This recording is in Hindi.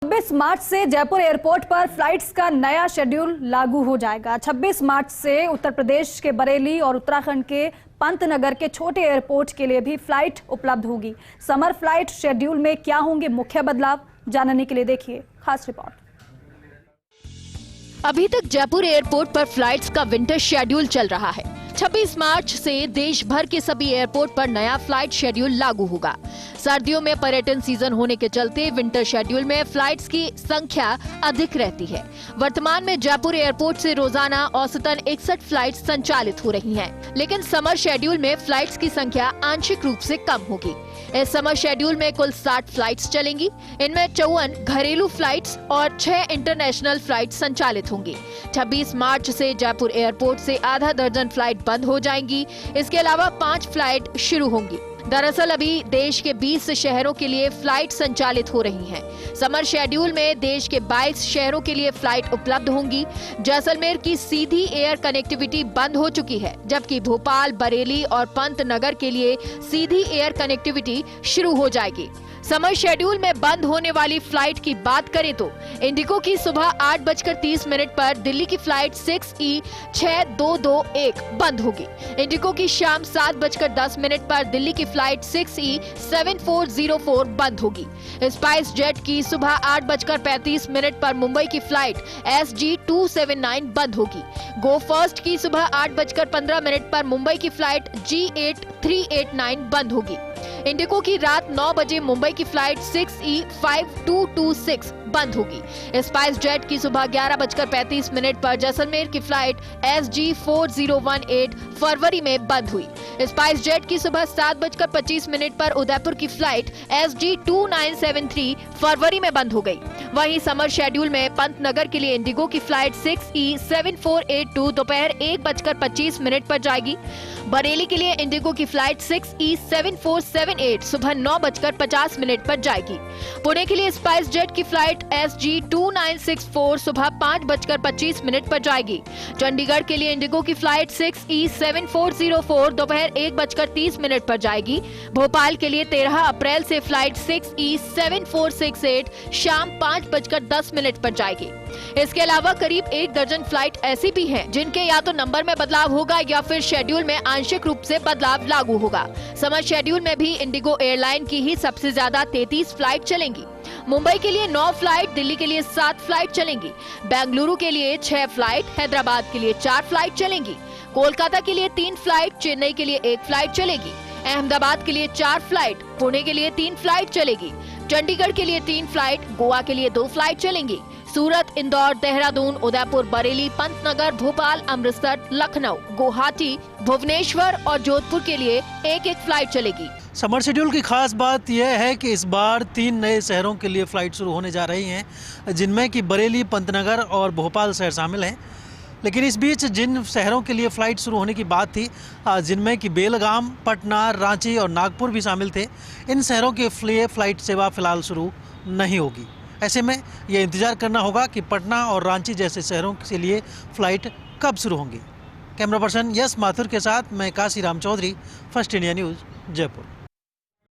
26 मार्च से जयपुर एयरपोर्ट पर फ्लाइट्स का नया शेड्यूल लागू हो जाएगा। 26 मार्च से उत्तर प्रदेश के बरेली और उत्तराखंड के पंतनगर के छोटे एयरपोर्ट के लिए भी फ्लाइट उपलब्ध होगी। समर फ्लाइट शेड्यूल में क्या होंगे मुख्य बदलाव, जानने के लिए देखिए खास रिपोर्ट। अभी तक जयपुर एयरपोर्ट पर फ्लाइट्स का विंटर शेड्यूल चल रहा है। 26 मार्च से देश भर के सभी एयरपोर्ट पर नया फ्लाइट शेड्यूल लागू होगा। सर्दियों में पर्यटन सीजन होने के चलते विंटर शेड्यूल में फ्लाइट्स की संख्या अधिक रहती है। वर्तमान में जयपुर एयरपोर्ट से रोजाना औसतन 61 फ्लाइट्स संचालित हो रही हैं, लेकिन समर शेड्यूल में फ्लाइट्स की संख्या आंशिक रूप से कम होगी। इस समर शेड्यूल में कुल 60 फ्लाइट्स चलेंगी। इनमें 54 घरेलू फ्लाइट्स और 6 इंटरनेशनल फ्लाइट्स संचालित होंगी। 26 मार्च से जयपुर एयरपोर्ट से आधा दर्जन फ्लाइट बंद हो जाएंगी। इसके अलावा 5 फ्लाइट शुरू होंगी। दरअसल अभी देश के 20 शहरों के लिए फ्लाइट संचालित हो रही हैं। समर शेड्यूल में देश के 22 शहरों के लिए फ्लाइट उपलब्ध होंगी। जैसलमेर की सीधी एयर कनेक्टिविटी बंद हो चुकी है, जबकि भोपाल, बरेली और पंतनगर के लिए सीधी एयर कनेक्टिविटी शुरू हो जाएगी। समर शेड्यूल में बंद होने वाली फ्लाइट की बात करें तो इंडिगो की सुबह 8:30 पर दिल्ली की फ्लाइट 6E6221 बंद होगी। इंडिगो की शाम 7:10 पर दिल्ली की फ्लाइट 6E7404 बंद होगी। स्पाइस जेट की सुबह 8:35 पर मुंबई की फ्लाइट SG279 बंद होगी। गो फर्स्ट की सुबह 8:15 पर मुंबई की फ्लाइट G8389 बंद होगी। इंडिगो की रात 9 बजे मुंबई की फ्लाइट 6E5226 बंद होगी। स्पाइस जेट की सुबह 11:35 पर जैसलमेर की फ्लाइट SG4018 फरवरी में बंद हुई। स्पाइस जेट की सुबह 7:25 पर उदयपुर की फ्लाइट SG2973 फरवरी में बंद हो गई। वहीं समर शेड्यूल में पंतनगर के लिए इंडिगो की फ्लाइट 6E7482 दोपहर 1:25 पर जाएगी। बरेली के लिए इंडिगो की फ्लाइट 6E7478 सुबह 9:50 पर जाएगी। पुणे के लिए स्पाइस जेट की फ्लाइट SG2964 सुबह 5:25 पर जाएगी। चंडीगढ़ के लिए इंडिगो की फ्लाइट 6E7404 दोपहर 1:30 पर जाएगी। भोपाल के लिए 13 अप्रैल से फ्लाइट 6E7468 शाम 5:10 पर जाएगी। इसके अलावा करीब 1 दर्जन फ्लाइट ऐसी भी हैं जिनके या तो नंबर में बदलाव होगा या फिर शेड्यूल में आंशिक रूप से बदलाव लागू होगा। समर शेड्यूल में भी इंडिगो एयरलाइन की ही सबसे ज्यादा 33 फ्लाइट चलेंगी। मुंबई के लिए 9 फ्लाइट, दिल्ली के लिए 7 फ्लाइट चलेंगी। बेंगलुरु के लिए 6 फ्लाइट, हैदराबाद के लिए 4 फ्लाइट चलेंगी। कोलकाता के लिए 3 फ्लाइट, चेन्नई के लिए 1 फ्लाइट चलेगी। अहमदाबाद के लिए 4 फ्लाइट, पुणे के लिए 3 फ्लाइट चलेगी। चंडीगढ़ के लिए 3 फ्लाइट, गोवा के लिए 2 फ्लाइट चलेंगी। सूरत, इंदौर, देहरादून, उदयपुर, बरेली, पंतनगर, भोपाल, अमृतसर, लखनऊ, गुवाहाटी, भुवनेश्वर और जोधपुर के लिए 1-1 फ्लाइट चलेगी। समर शेड्यूल की खास बात यह है कि इस बार 3 नए शहरों के लिए फ़्लाइट शुरू होने जा रही हैं, जिनमें कि बरेली, पंतनगर और भोपाल शहर शामिल हैं। लेकिन इस बीच जिन शहरों के लिए फ़्लाइट शुरू होने की बात थी, जिनमें कि बेलगाम, पटना, रांची और नागपुर भी शामिल थे, इन शहरों के लिए फ़्लाइट सेवा फ़िलहाल शुरू नहीं होगी। ऐसे में यह इंतज़ार करना होगा कि पटना और रांची जैसे शहरों के लिए फ़्लाइट कब शुरू होंगी। कैमरा पर्सन यस माथुर के साथ मैं Kashiram Chaudhary, first India news, Jaipur.